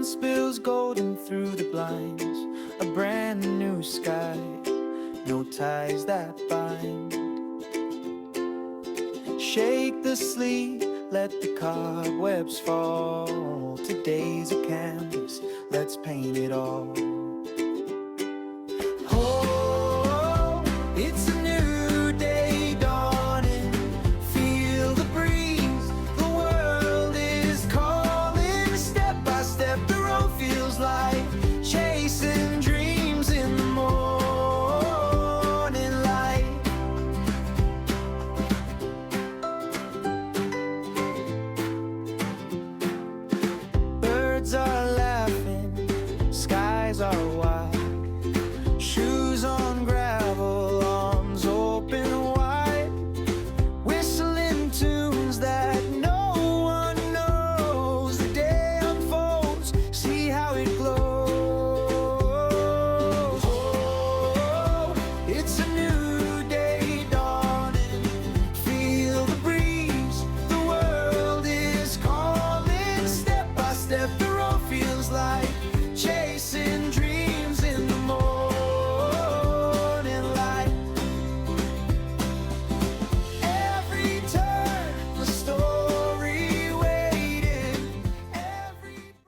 spills golden through the blinds. A brand new sky, no ties that bind. Shake the sleep, let the cobwebs fall. Today's a canvas, let's paint it all.